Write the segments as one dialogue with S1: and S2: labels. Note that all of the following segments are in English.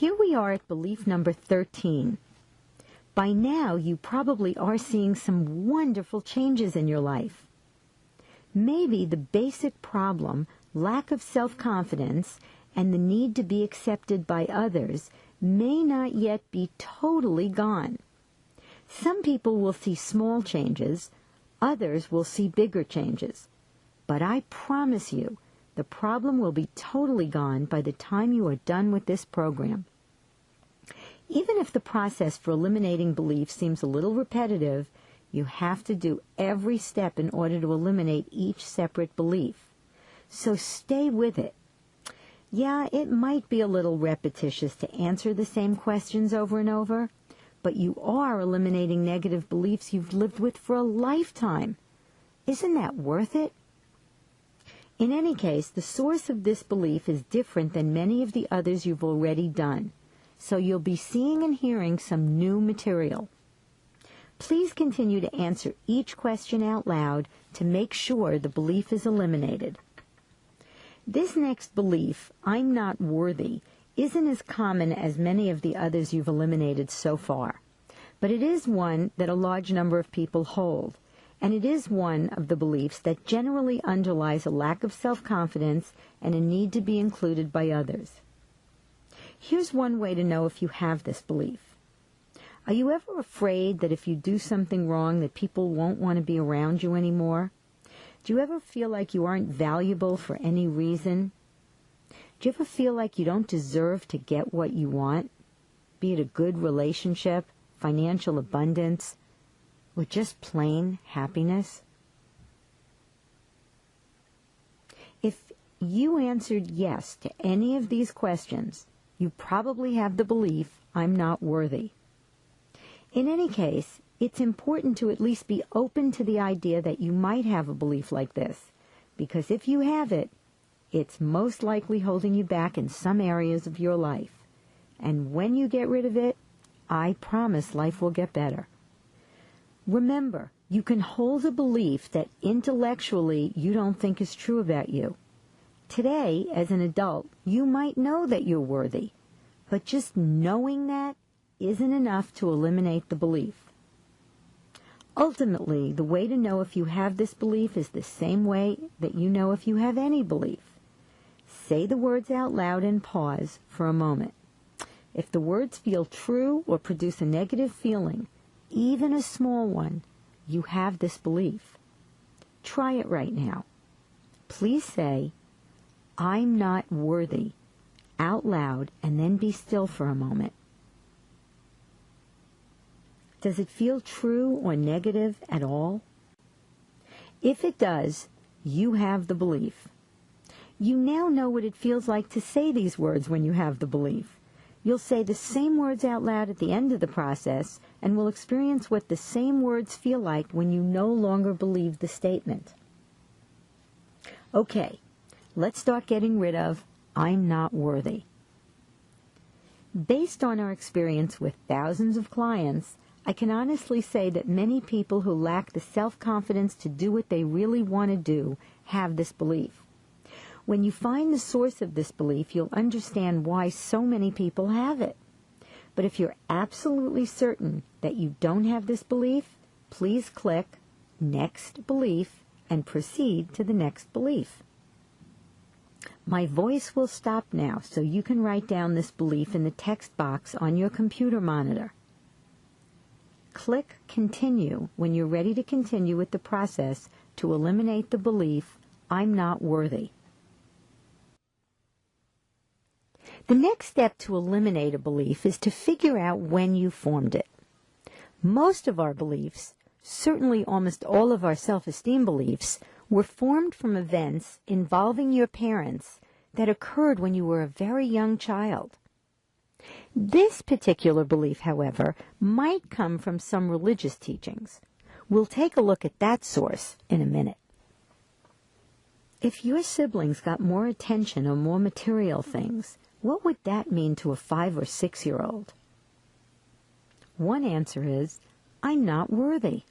S1: Here we are at belief number 13. By now, you probably are seeing some wonderful changes in your life. Maybe the basic problem, lack of self-confidence, and the need to be accepted by others may not yet be totally gone. Some people will see small changes, others will see bigger changes. But I promise you, the problem will be totally gone by the time you are done with this program. Even if the process for eliminating beliefs seems a little repetitive, you have to do every step in order to eliminate each separate belief. So stay with it. Yeah, it might be a little repetitious to answer the same questions over and over, but you are eliminating negative beliefs you've lived with for a lifetime. Isn't that worth it? In any case, the source of this belief is different than many of the others you've already done, so you'll be seeing and hearing some new material. Please continue to answer each question out loud to make sure the belief is eliminated. This next belief, I'm not worthy, isn't as common as many of the others you've eliminated so far, but it is one that a large number of people hold, and it is one of the beliefs that generally underlies a lack of self-confidence and a need to be included by others. Here's one way to know if you have this belief. Are you ever afraid that if you do something wrong that people won't want to be around you anymore? Do you ever feel like you aren't valuable for any reason? Do you ever feel like you don't deserve to get what you want? Be it a good relationship, financial abundance, or just plain happiness? If you answered yes to any of these questions, you probably have the belief, I'm not worthy. In any case, it's important to at least be open to the idea that you might have a belief like this, because if you have it, it's most likely holding you back in some areas of your life. And when you get rid of it, I promise life will get better. Remember, you can hold a belief that intellectually you don't think is true about you. Today, as an adult, you might know that you're worthy, but just knowing that isn't enough to eliminate the belief. Ultimately, the way to know if you have this belief is the same way that you know if you have any belief. Say the words out loud and pause for a moment. If the words feel true or produce a negative feeling, even a small one, you have this belief. Try it right now. Please say, I'm not worthy, out loud, and then be still for a moment. Does it feel true or negative at all? If it does, you have the belief. You now know what it feels like to say these words when you have the belief. You'll say the same words out loud at the end of the process and will experience what the same words feel like when you no longer believe the statement. Okay, let's start getting rid of I'm not worthy. Based on our experience with thousands of clients, I can honestly say that many people who lack the self-confidence to do what they really want to do have this belief. When you find the source of this belief, you'll understand why so many people have it. But if you're absolutely certain that you don't have this belief, please click Next Belief and proceed to the next belief. My voice will stop now so you can write down this belief in the text box on your computer monitor. Click Continue when you're ready to continue with the process to eliminate the belief, I'm not worthy. The next step to eliminate a belief is to figure out when you formed it. Most of our beliefs, certainly almost all of our self-esteem beliefs, were formed from events involving your parents that occurred when you were a very young child. This particular belief, however, might come from some religious teachings. We'll take a look at that source in a minute. If your siblings got more attention or more material things, what would that mean to a 5 or 6-year-old? One answer is, I'm not worthy.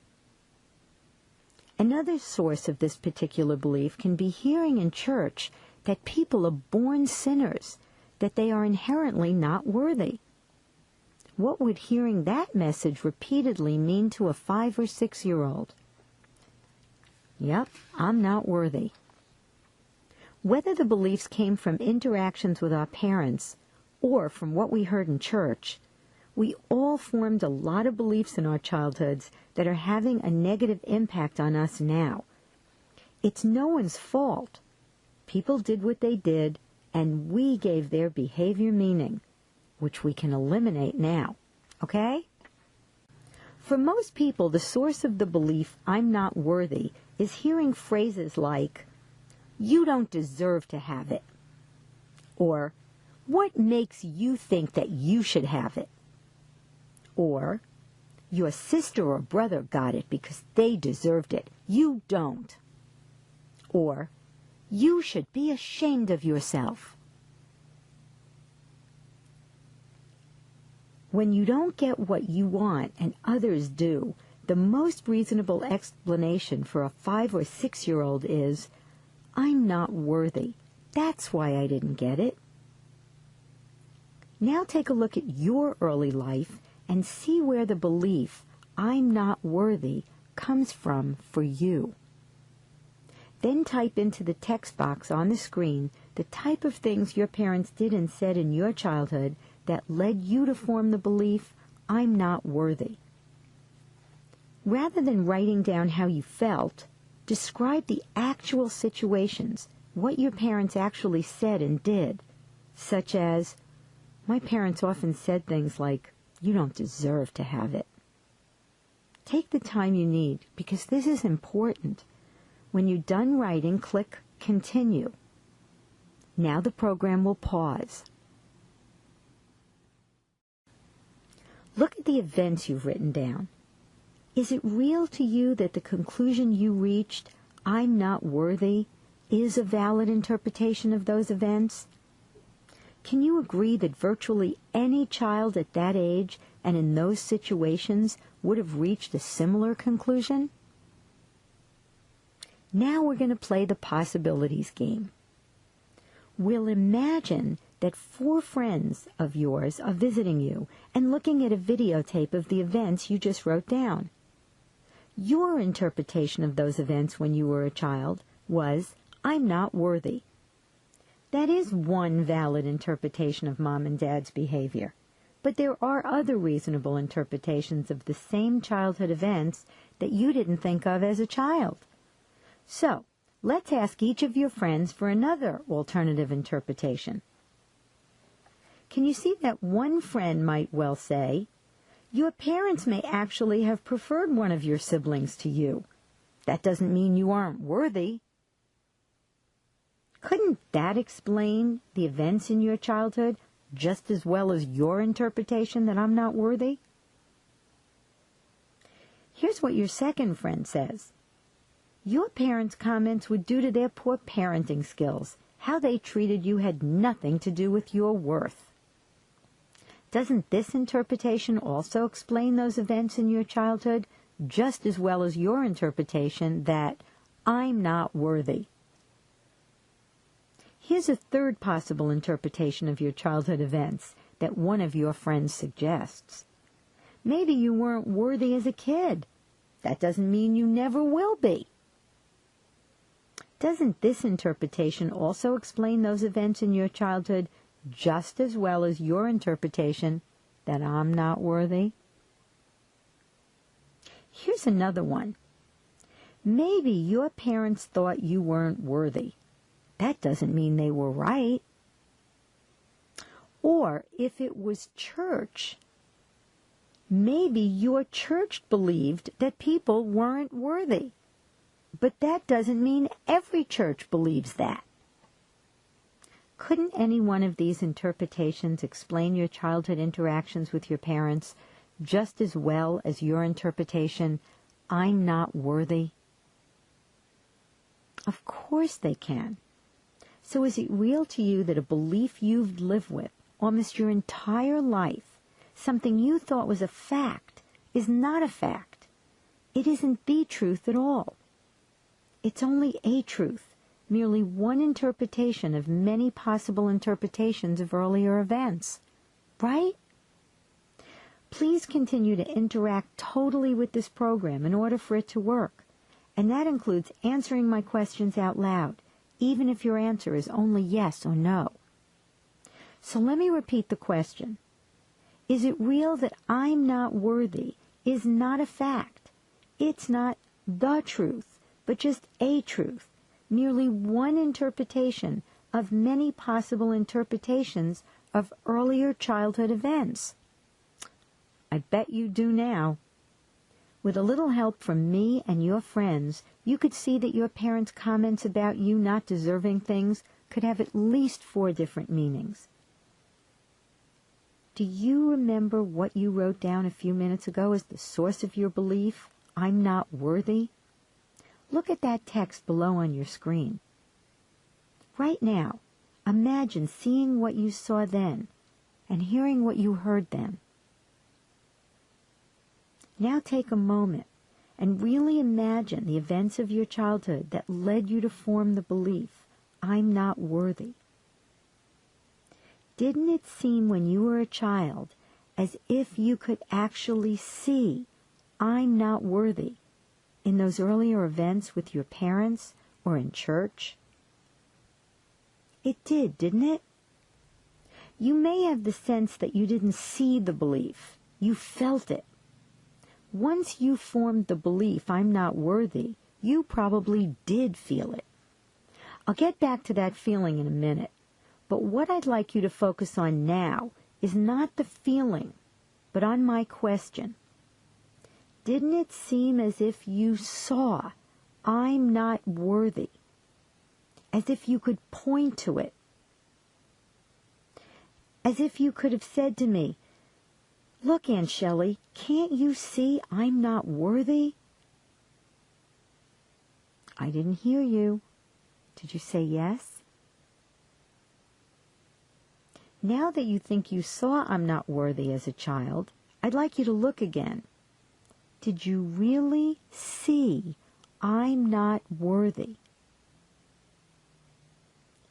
S1: Another source of this particular belief can be hearing in church that people are born sinners, that they are inherently not worthy. What would hearing that message repeatedly mean to a 5 or 6-year-old? Yep, I'm not worthy. Whether the beliefs came from interactions with our parents or from what we heard in church, we all formed a lot of beliefs in our childhoods that are having a negative impact on us now. It's no one's fault. People did what they did, and we gave their behavior meaning, which we can eliminate now. Okay? For most people, the source of the belief, I'm not worthy, is hearing phrases like, you don't deserve to have it, or what makes you think that you should have it, or your sister or brother got it because they deserved it. You don't. Or, you should be ashamed of yourself. When you don't get what you want and others do, the most reasonable explanation for a 5 or 6-year-old is, I'm not worthy. That's why I didn't get it. Now take a look at your early life and see where the belief, I'm not worthy, comes from for you. Then type into the text box on the screen the type of things your parents did and said in your childhood that led you to form the belief, I'm not worthy. Rather than writing down how you felt, describe the actual situations, what your parents actually said and did, such as, my parents often said things like, you don't deserve to have it. Take the time you need, because this is important. When you're done writing, click Continue. Now the program will pause. Look at the events you've written down. Is it real to you that the conclusion you reached, I'm not worthy, is a valid interpretation of those events? Can you agree that virtually any child at that age and in those situations would have reached a similar conclusion? Now we're going to play the possibilities game. We'll imagine that 4 friends of yours are visiting you and looking at a videotape of the events you just wrote down. Your interpretation of those events when you were a child was, I'm not worthy. That is one valid interpretation of Mom and Dad's behavior, but there are other reasonable interpretations of the same childhood events that you didn't think of as a child. So, let's ask each of your friends for another alternative interpretation. Can you see that one friend might well say, your parents may actually have preferred one of your siblings to you. That doesn't mean you aren't worthy. Couldn't that explain the events in your childhood just as well as your interpretation that I'm not worthy? Here's what your second friend says. Your parents' comments were due to their poor parenting skills. How they treated you had nothing to do with your worth. Doesn't this interpretation also explain those events in your childhood just as well as your interpretation that I'm not worthy? Here's a third possible interpretation of your childhood events that one of your friends suggests. Maybe you weren't worthy as a kid. That doesn't mean you never will be. Doesn't this interpretation also explain those events in your childhood just as well as your interpretation that I'm not worthy? Here's another one. Maybe your parents thought you weren't worthy. That doesn't mean they were right. Or if it was church, maybe your church believed that people weren't worthy. But that doesn't mean every church believes that. Couldn't any one of these interpretations explain your childhood interactions with your parents just as well as your interpretation, I'm not worthy? Of course they can. So is it real to you that a belief you've lived with almost your entire life, something you thought was a fact, is not a fact? It isn't the truth at all. It's only a truth, merely one interpretation of many possible interpretations of earlier events. Right? Please continue to interact totally with this program in order for it to work. And that includes answering my questions out loud, even if your answer is only yes or no. So let me repeat the question. Is it real that I'm not worthy is not a fact? It's not the truth, but just a truth, merely one interpretation of many possible interpretations of earlier childhood events. I bet you do now. With a little help from me and your friends, you could see that your parents' comments about you not deserving things could have at least 4 different meanings. Do you remember what you wrote down a few minutes ago as the source of your belief, I'm not worthy? Look at that text below on your screen. Right now, imagine seeing what you saw then and hearing what you heard then. Now take a moment and really imagine the events of your childhood that led you to form the belief, I'm not worthy. Didn't it seem when you were a child as if you could actually see, I'm not worthy, in those earlier events with your parents or in church? It did, didn't it? You may have the sense that you didn't see the belief. You felt it. Once you formed the belief, I'm not worthy, you probably did feel it. I'll get back to that feeling in a minute, but what I'd like you to focus on now is not the feeling, but on my question. Didn't it seem as if you saw, I'm not worthy, as if you could point to it, as if you could have said to me, look, Aunt Shelley, can't you see I'm not worthy? I didn't hear you. Did you say yes? Now that you think you saw I'm not worthy as a child, I'd like you to look again. Did you really see I'm not worthy?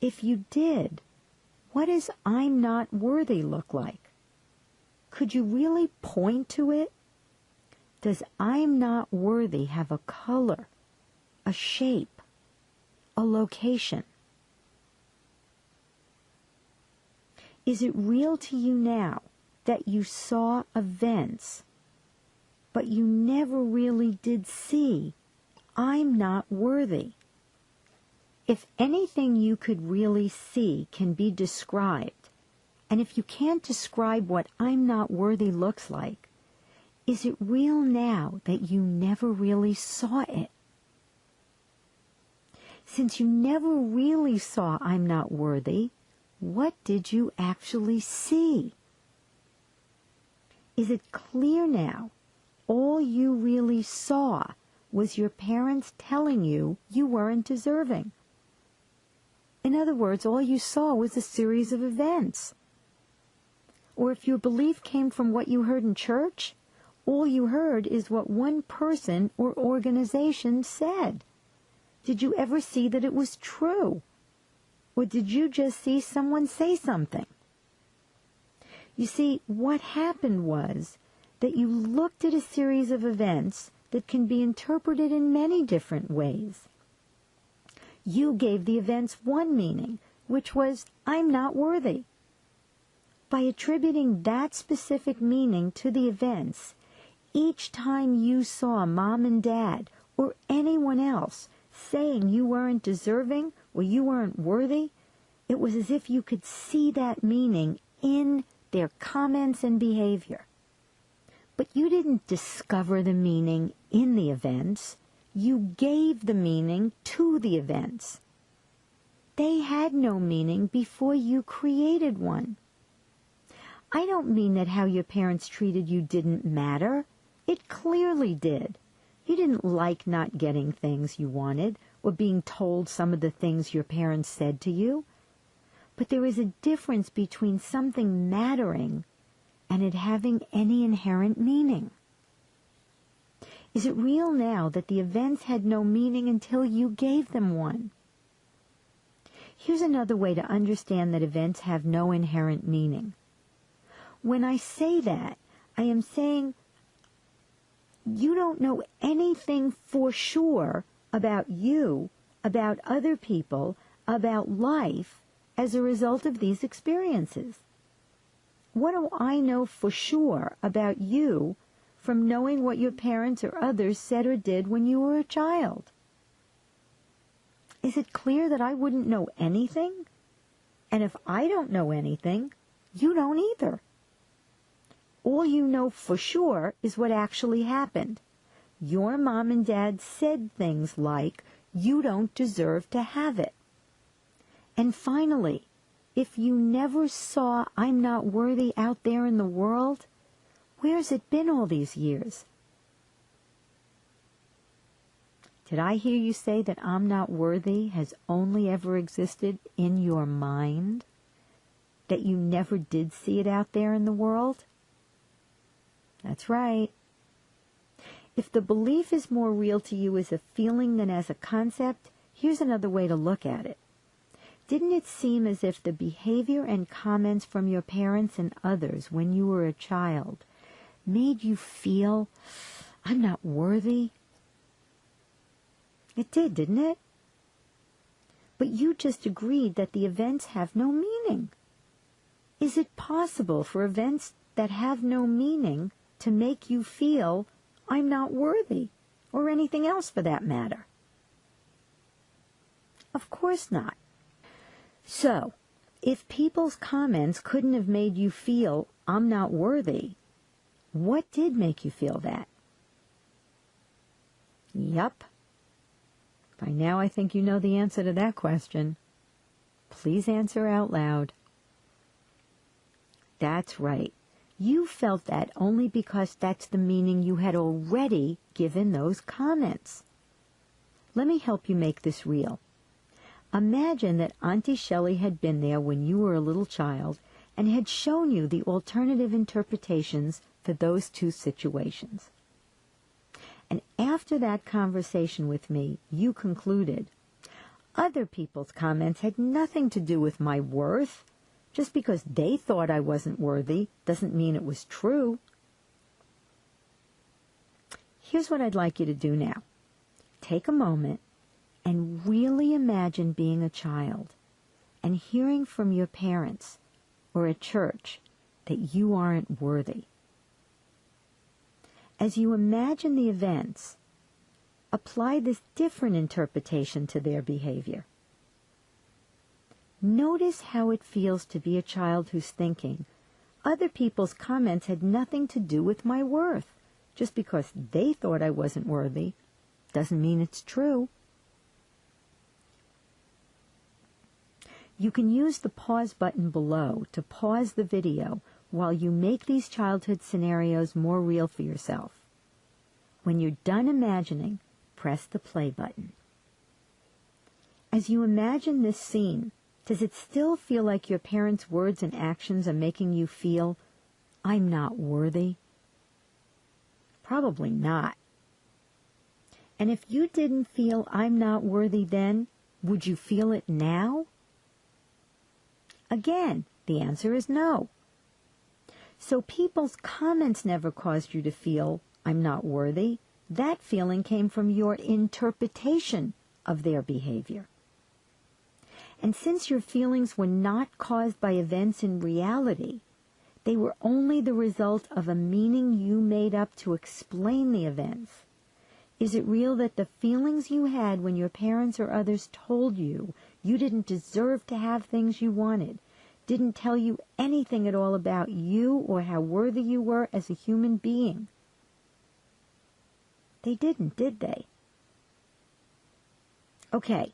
S1: If you did, what does I'm not worthy look like? Could you really point to it? Does I'm not worthy have a color, a shape, a location? Is it real to you now that you saw events, but you never really did see I'm not worthy? If anything you could really see can be described, and if you can't describe what I'm not worthy looks like, is it real now that you never really saw it? Since you never really saw I'm not worthy, what did you actually see? Is it clear now all you really saw was your parents telling you you weren't deserving? In other words, all you saw was a series of events. Or if your belief came from what you heard in church, all you heard is what one person or organization said. Did you ever see that it was true? Or did you just see someone say something? You see, what happened was that you looked at a series of events that can be interpreted in many different ways. You gave the events one meaning, which was, I'm not worthy. By attributing that specific meaning to the events, each time you saw Mom and Dad or anyone else saying you weren't deserving or you weren't worthy, it was as if you could see that meaning in their comments and behavior. But you didn't discover the meaning in the events. You gave the meaning to the events. They had no meaning before you created one. I don't mean that how your parents treated you didn't matter. It clearly did. You didn't like not getting things you wanted or being told some of the things your parents said to you. But there is a difference between something mattering and it having any inherent meaning. Is it real now that the events had no meaning until you gave them one? Here's another way to understand that events have no inherent meaning. When I say that, I am saying you don't know anything for sure about you, about other people, about life as a result of these experiences. What do I know for sure about you from knowing what your parents or others said or did when you were a child? Is it clear that I wouldn't know anything? And if I don't know anything, you don't either. All you know for sure is what actually happened. Your mom and dad said things like, "You don't deserve to have it." And finally, if you never saw "I'm not worthy" out there in the world, where's it been all these years? Did I hear you say that "I'm not worthy" has only ever existed in your mind? That you never did see it out there in the world? That's right. If the belief is more real to you as a feeling than as a concept, here's another way to look at it. Didn't it seem as if the behavior and comments from your parents and others when you were a child made you feel, "I'm not worthy"? It did, didn't it? But you just agreed that the events have no meaning. Is it possible for events that have no meaning to make you feel, "I'm not worthy," or anything else for that matter? Of course not. So, if people's comments couldn't have made you feel, "I'm not worthy," what did make you feel that? Yup. By now I think you know the answer to that question. Please answer out loud. That's right. You felt that only because that's the meaning you had already given those comments. Let me help you make this real. Imagine that Auntie Shelley had been there when you were a little child and had shown you the alternative interpretations for those two situations. And after that conversation with me, you concluded, other people's comments had nothing to do with my worth. Just because they thought I wasn't worthy doesn't mean it was true. Here's what I'd like you to do now. Take a moment and really imagine being a child and hearing from your parents or at church that you aren't worthy. As you imagine the events, apply this different interpretation to their behavior. Notice how it feels to be a child who's thinking, other people's comments had nothing to do with my worth. Just because they thought I wasn't worthy doesn't mean it's true. You can use the pause button below to pause the video while you make these childhood scenarios more real for yourself. When you're done imagining, press the play button. As you imagine this scene, does it still feel like your parents' words and actions are making you feel, "I'm not worthy"? Probably not. And if you didn't feel "I'm not worthy" then, would you feel it now? Again, the answer is no. So people's comments never caused you to feel, "I'm not worthy." That feeling came from your interpretation of their behavior. And since your feelings were not caused by events in reality, they were only the result of a meaning you made up to explain the events. Is it real that the feelings you had when your parents or others told you you didn't deserve to have things you wanted, didn't tell you anything at all about you or how worthy you were as a human being? They didn't, did they? Okay,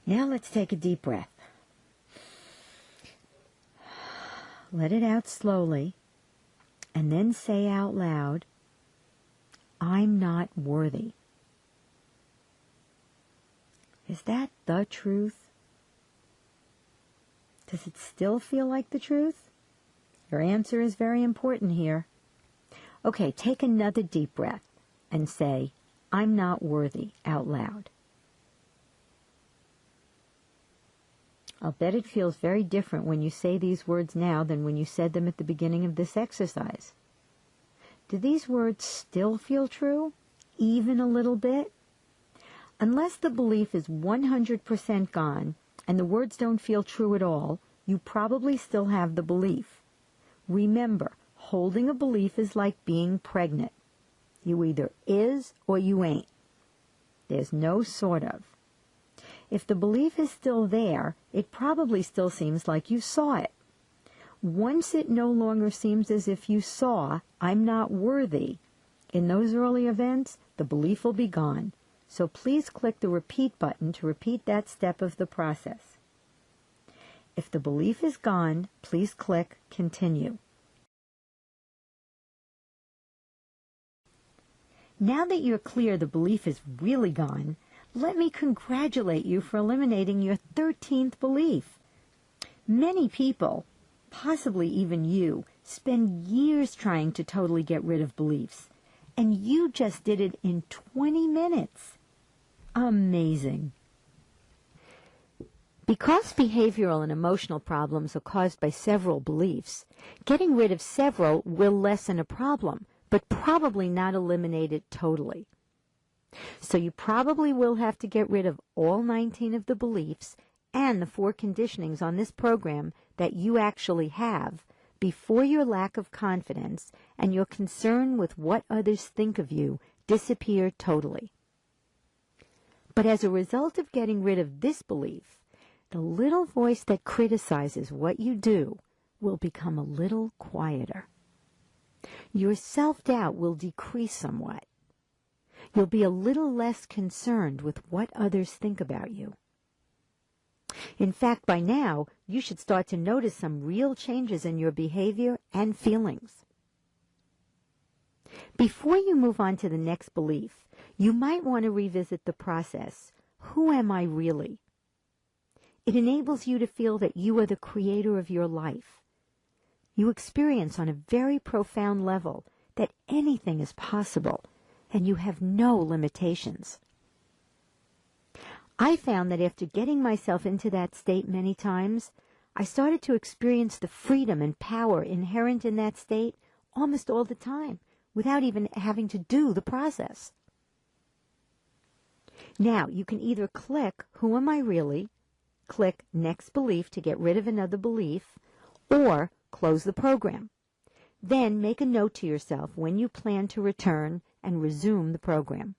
S1: now let's take a deep breath. Let it out slowly, and then say out loud, "I'm not worthy." Is that the truth? Does it still feel like the truth? Your answer is very important here. Okay, take another deep breath and say, "I'm not worthy" out loud. I'll bet it feels very different when you say these words now than when you said them at the beginning of this exercise. Do these words still feel true? Even a little bit? Unless the belief is 100% gone and the words don't feel true at all, you probably still have the belief. Remember, holding a belief is like being pregnant. You either is or you ain't. There's no sort of. If the belief is still there, it probably still seems like you saw it. Once it no longer seems as if you saw, "I'm not worthy," in those early events, the belief will be gone. So please click the repeat button to repeat that step of the process. If the belief is gone, please click continue. Now that you're clear the belief is really gone, let me congratulate you for eliminating your 13th belief. Many people, possibly even you, spend years trying to totally get rid of beliefs, and you just did it in 20 minutes. Amazing. Because behavioral and emotional problems are caused by several beliefs, getting rid of several will lessen a problem, but probably not eliminate it totally. So you probably will have to get rid of all 19 of the beliefs and the 4 conditionings on this program that you actually have before your lack of confidence and your concern with what others think of you disappear totally. But as a result of getting rid of this belief, the little voice that criticizes what you do will become a little quieter. Your self-doubt will decrease somewhat. You'll be a little less concerned with what others think about you. In fact, by now, you should start to notice some real changes in your behavior and feelings. Before you move on to the next belief, you might want to revisit the process. Who am I really? It enables you to feel that you are the creator of your life. You experience on a very profound level that anything is possible and you have no limitations. I found that after getting myself into that state many times, I started to experience the freedom and power inherent in that state almost all the time, without even having to do the process. Now, you can either click Who Am I Really?, click Next Belief to get rid of another belief, or close the program. Then make a note to yourself when you plan to return and resume the program.